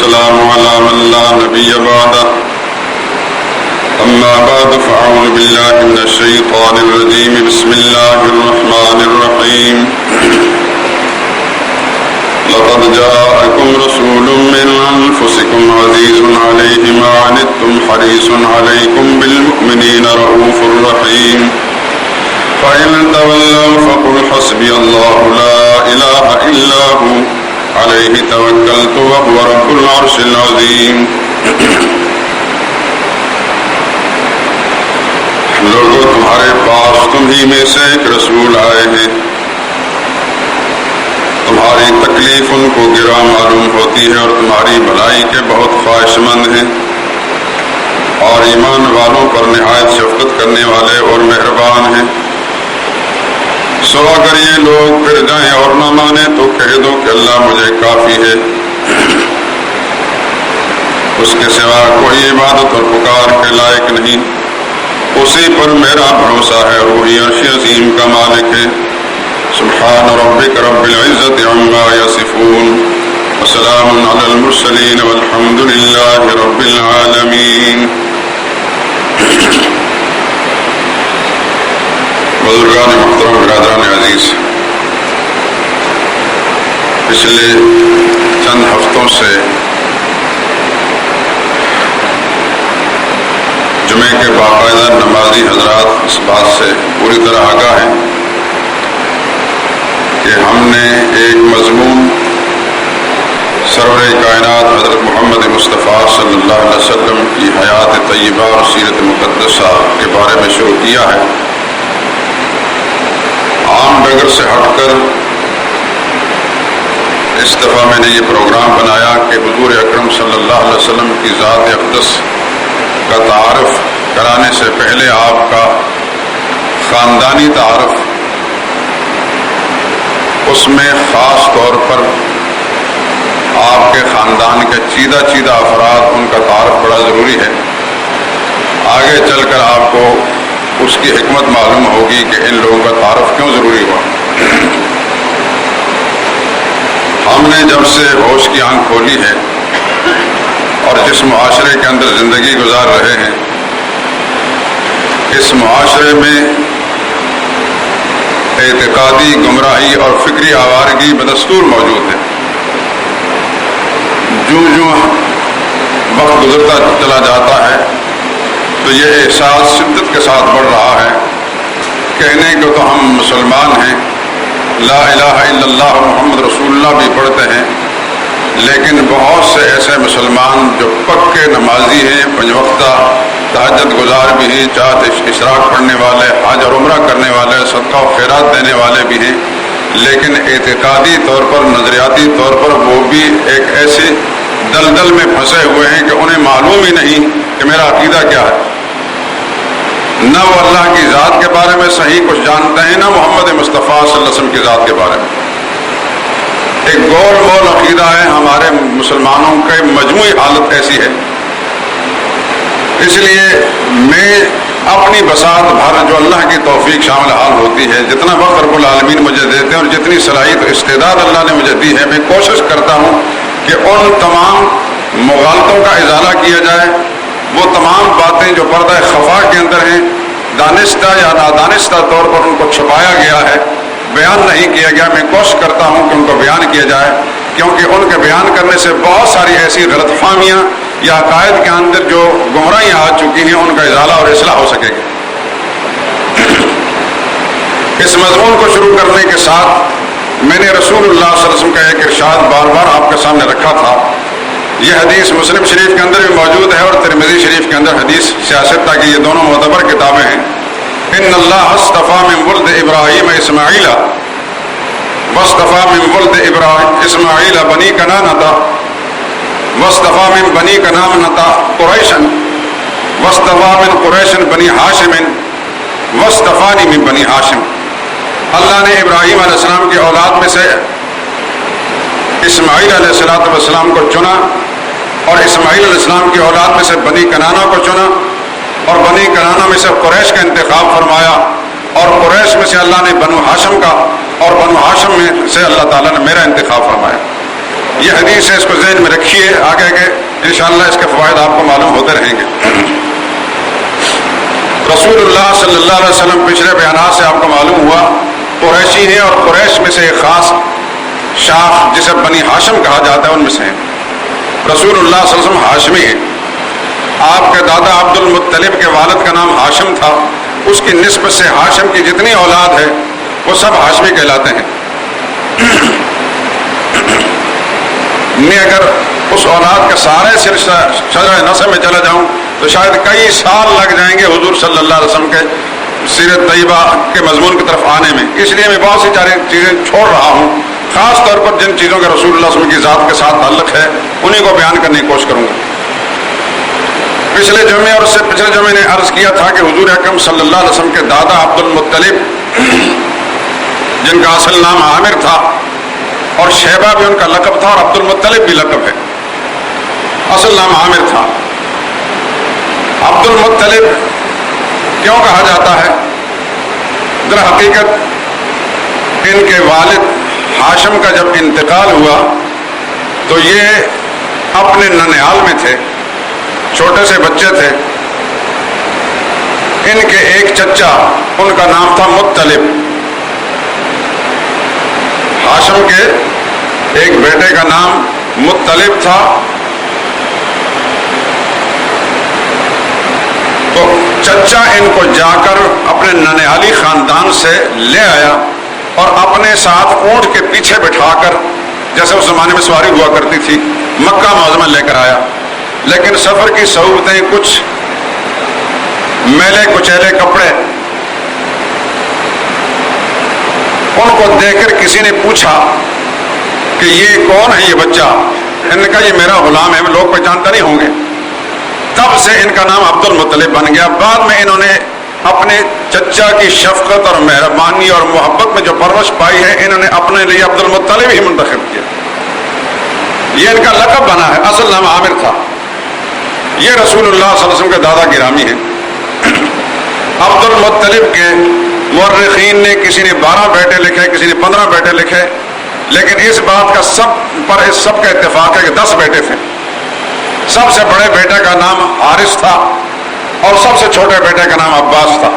والسلام على من لا نبي بعده أما بعد فأعوذ بالله من الشيطان الرجيم بسم الله الرحمن الرحيم لقد جاءكم رسول من أنفسكم عزيز عليه ما عنتم حريص عليكم بالمؤمنين رؤوف رحيم فإن تولوا فقل حسبي الله لا إله إلا هو عليه توكلت وهو رب العرش العظيم. لوگوں تمہارے پاس تم ہی میں سے ایک رسول آئے ہیں. تمہاری تکلیف ان کو گراں معلوم ہوتی ہے اور تمہاری بھلائی کے بہت خواہش مند ہیں اور ایمان والوں پر نہایت شفقت کرنے والے اور مہربان ہیں. سو اگر یہ لوگ پھر جائیں اور نہ مانے تو کہہ دو کہ اللہ مجھے کافی ہے، اس کے سوا کوئی عبادت اور پکار کے لائق نہیں. اسی پر میرا بھروسہ ہے، وہی عرش عظیم کا مالک ہے. سبحان ربک رب العزت عما یصفون وسلام علی المرسلین والحمد للہ رب العالمین. بزرگان محترم، برادران عزیز، پچھلے چند ہفتوں سے جمعے کے باقاعدہ نمازی حضرات اس بات سے پوری طرح آگاہ ہیں کہ ہم نے ایک مضمون سرور کائنات حضرت محمد مصطفیٰ صلی اللہ علیہ وسلم کی حیات طیبہ اور سیرت مقدسہ کے بارے میں شروع کیا ہے. عام ڈگر سے ہٹ کر اس دفعہ میں نے یہ پروگرام بنایا کہ حضور اکرم صلی اللہ علیہ وسلم کی ذات اقدس کا تعارف کرانے سے پہلے آپ کا خاندانی تعارف، اس میں خاص طور پر آپ کے خاندان کے چیدہ افراد، ان کا تعارف بڑا ضروری ہے. آگے چل کر آپ کو اس کی حکمت معلوم ہوگی کہ ان لوگوں کا تعارف کیوں ضروری ہوا. ہم نے جب سے ہوش کی آنکھ کھولی ہے اور جس معاشرے کے اندر زندگی گزار رہے ہیں، اس معاشرے میں اعتقادی گمراہی اور فکری آوارگی بدستور موجود ہے. جو وقت گزرتا چلا جاتا ہے تو یہ احساس شدت کے ساتھ بڑھ رہا ہے. کہنے کو تو ہم مسلمان ہیں، لا الہ الا اللہ محمد رسول اللہ بھی پڑھتے ہیں، لیکن بہت سے ایسے مسلمان جو پکے نمازی ہیں، پنج وقتہ تہجد گزار بھی ہیں، چاہت اشراق پڑھنے والے، حج اور عمرہ کرنے والے، صدقہ و خیرات دینے والے بھی ہیں، لیکن اعتقادی طور پر، نظریاتی طور پر وہ بھی ایک ایسے دلدل میں پھنسے ہوئے ہیں کہ انہیں معلوم ہی نہیں کہ میرا عقیدہ کیا ہے. نہ وہ اللہ کی ذات کے بارے میں صحیح کچھ جانتے ہیں، نہ محمد مصطفیٰ صلی اللہ علیہ وسلم کی ذات کے بارے میں. ایک گول مول عقیدہ ہے. ہمارے مسلمانوں کی مجموعی حالت ایسی ہے. اس لیے میں اپنی بساط بھر جو اللہ کی توفیق شامل حال ہوتی ہے، جتنا وقت رب العالمین مجھے دیتے ہیں اور جتنی صلاحیت و استعداد اللہ نے مجھے دی ہے، میں کوشش کرتا ہوں کہ ان تمام مغالطوں کا ازالہ کیا جائے. وہ تمام باتیں جو پردہ خفا کے اندر ہیں، دانستہ یا نادانستہ طور پر ان کو چھپایا گیا ہے، بیان نہیں کیا گیا، میں کوشش کرتا ہوں کہ ان کو بیان کیا جائے، کیونکہ ان کے بیان کرنے سے بہت ساری ایسی غلط فہمیاں یا عقائد کے اندر جو گمراہیاں آ چکی ہیں، ان کا ازالہ اور اصلاح ہو سکے گا. اس مضمون کو شروع کرنے کے ساتھ میں نے رسول اللہ صلی اللہ علیہ وسلم کا ایک ارشاد بار بار آپ کے سامنے رکھا تھا. یہ حدیث مسلم شریف کے اندر بھی موجود ہے اور ترمذی شریف کے اندر حدیث سیاست، تاکہ یہ دونوں معتبر کتابیں ہیں. ان اللہ اصطفیٰ من ولد ابراہیم اسماعیل واصطفیٰ من ولد اسماعیل بنی کنانۃ واصطفیٰ من بنی کنانۃ قریشا واصطفیٰ من قریش بنی ہاشم واصطفانی من بنی ہاشم. اللہ نے ابراہیم علیہ السلام کی اولاد میں سے اسماعیل علیہ السلام کو چنا اور اسماعیل علیہ السلام کی اولاد میں سے بنی کنانہ کو چنا اور بنی کنانہ میں سے قریش کا انتخاب فرمایا اور قریش میں سے اللہ نے بنو ہاشم کا اور بنو ہاشم میں سے اللہ تعالیٰ نے میرا انتخاب فرمایا. یہ حدیث ہے، اس کو ذہن میں رکھیے، آگے کے انشاءاللہ اس کے فوائد آپ کو معلوم ہوتے رہیں گے۔ رسول اللہ صلی اللہ علیہ وسلم پچھلے بیانات سے آپ کو معلوم ہوا قریشی ہیں، اور قریش میں سے ایک خاص شاخ جسے بنی ہاشم کہا جاتا ہے ان میں سے ہیں۔ رسول اللہ صلی اللہ علیہ وسلم ہاشمی ہیں۔ آپ کے دادا عبد المطلب کے والد کا نام ہاشم تھا، اس کی نسبت سے ہاشم کی جتنی اولاد ہے وہ سب ہاشمی کہلاتے ہیں۔ میں اگر اس اولاد کے سارے شجرہ نسب میں چلا جاؤں تو شاید کئی سال لگ جائیں گے حضور صلی اللہ علیہ وسلم کے سیرت طیبہ کے مضمون کی طرف آنے میں، اس لیے میں بہت سی چیزیں چھوڑ رہا ہوں، خاص طور پر جن چیزوں کا رسول اللہ صلی اللہ علیہ وسلم کی ذات کے ساتھ تعلق ہے انہیں کو بیان کرنے کی کوشش کروں گا۔ پچھلے جمعے اور اس سے پچھلے جمعے نے عرض کیا تھا کہ حضور اکرم صلی اللہ علیہ وسلم کے دادا عبد المطلب، جن کا اصل نام عامر تھا اور شیبہ بھی ان کا لقب تھا اور عبد المطلب بھی لقب ہے، اصل نام عامر تھا۔ عبد المطلب کیوں کہا جاتا ہے؟ در حقیقت ان کے والد ہاشم کا جب انتقال ہوا تو یہ اپنے ننیال میں تھے، چھوٹے سے بچے تھے۔ ان کے ایک چچا، ان کا نام تھا مطلب، ہاشم کے ایک بیٹے کا نام مطلب تھا، تو چچا ان کو جا کر اپنے ننیالی خاندان سے لے آیا اور اپنے ساتھ اونٹ کے پیچھے بٹھا کر، جیسے اس زمانے میں سواری ہوا کرتی تھی، مکہ معظمہ لے کر آیا۔ لیکن سفر کی صعوبتیں، کچھ میلے کچیلے کپڑے، ان کو دیکھ کر کسی نے پوچھا کہ یہ کون ہے یہ بچہ؟ انہوں نے کہا یہ میرا غلام ہے، لوگ پہچانتے نہیں ہوں گے۔ تب سے ان کا نام عبد المطلب بن گیا۔ بعد میں انہوں نے اپنے چچا کی شفقت اور مہربانی اور محبت میں جو پرورش پائی ہے، انہوں نے اپنے لیے عبد المطلب ہی منتخب کیا، یہ ان کا لقب بنا ہے، اصل نام عامر تھا۔ یہ رسول اللہ صلی اللہ علیہ وسلم کے دادا گرامی ہیں۔ عبد المطلب کے مورخین نے کسی نے 12 بیٹے لکھے، کسی نے 15 بیٹے لکھے، لیکن اس بات کا سب کا اتفاق ہے کہ 10 بیٹے تھے۔ سب سے بڑے بیٹے کا نام حارث تھا اور سب سے چھوٹے بیٹے کا نام عباس تھا۔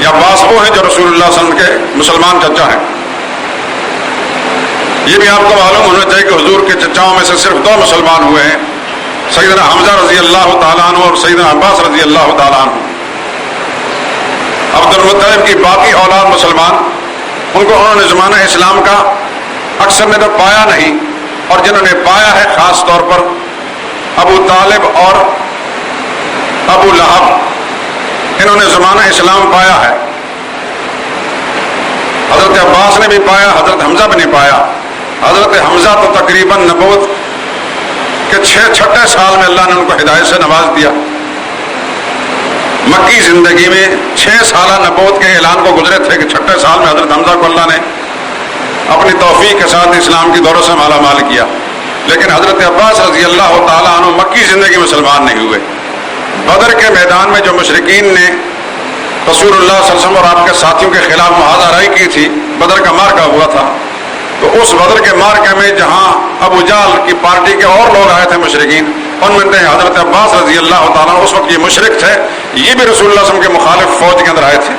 یہ عباس وہ ہیں جو رسول اللہ صلی اللہ علیہ وسلم کے مسلمان چچا ہیں۔ یہ بھی آپ کو معلوم ہونا چاہیے کہ حضور کے چچاؤں میں سے صرف 2 مسلمان ہوئے ہیں، سیدنا حمزہ رضی اللہ تعالیٰ عنہ اور سیدنا عباس رضی اللہ تعالیٰ عنہ۔ عبد المطلب کی باقی اولاد مسلمان، ان کو انہوں نے زمانہ اسلام کا اکثر نے تو پایا نہیں، اور جنہوں نے پایا ہے خاص طور پر ابو طالب اور ابو لہب، انہوں نے زمانہ اسلام پایا ہے۔ حضرت عباس نے بھی پایا، حضرت حمزہ بھی نہیں پایا۔ حضرت حمزہ تو تقریباً نبوت کے 6 سال میں اللہ نے ان کو ہدایت سے نواز دیا۔ مکی زندگی میں 6 سالہ نبوت کے اعلان کو گزرے تھے کہ 6 سال میں حضرت حمزہ کو اللہ نے اپنی توفیق کے ساتھ اسلام کی دولت سے مالا مال کیا، لیکن حضرت عباس رضی اللہ تعالیٰ عنہ مکی زندگی میں مسلمان نہیں ہوئے۔ بدر کے میدان میں جو مشرکین نے رسول اللہ صلی اللہ علیہ وسلم اور آپ کے ساتھیوں کے خلاف محاذ آرائی کی تھی، بدر کا مارکہ ہوا تھا، تو اس بدر کے مارکے میں جہاں ابو جہل کی پارٹی کے اور لوگ آئے تھے مشرکین، ان میں حضرت عباس رضی اللہ تعالیٰ عنہ، اس وقت یہ مشرک تھے، یہ بھی رسول اللہ صلی اللہ علیہ وسلم کے مخالف فوج کے اندر آئے تھے۔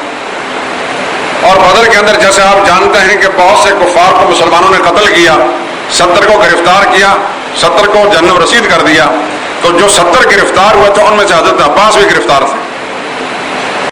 اور بدر کے اندر جیسے آپ جانتے ہیں کہ بہت سے کفار کو مسلمانوں نے قتل کیا، 70 کو گرفتار کیا، 70 کو جہنم رسید کر دیا، تو جو 70 گرفتار ہوئے تھے ان میں سے حضرت عباس بھی گرفتار تھے۔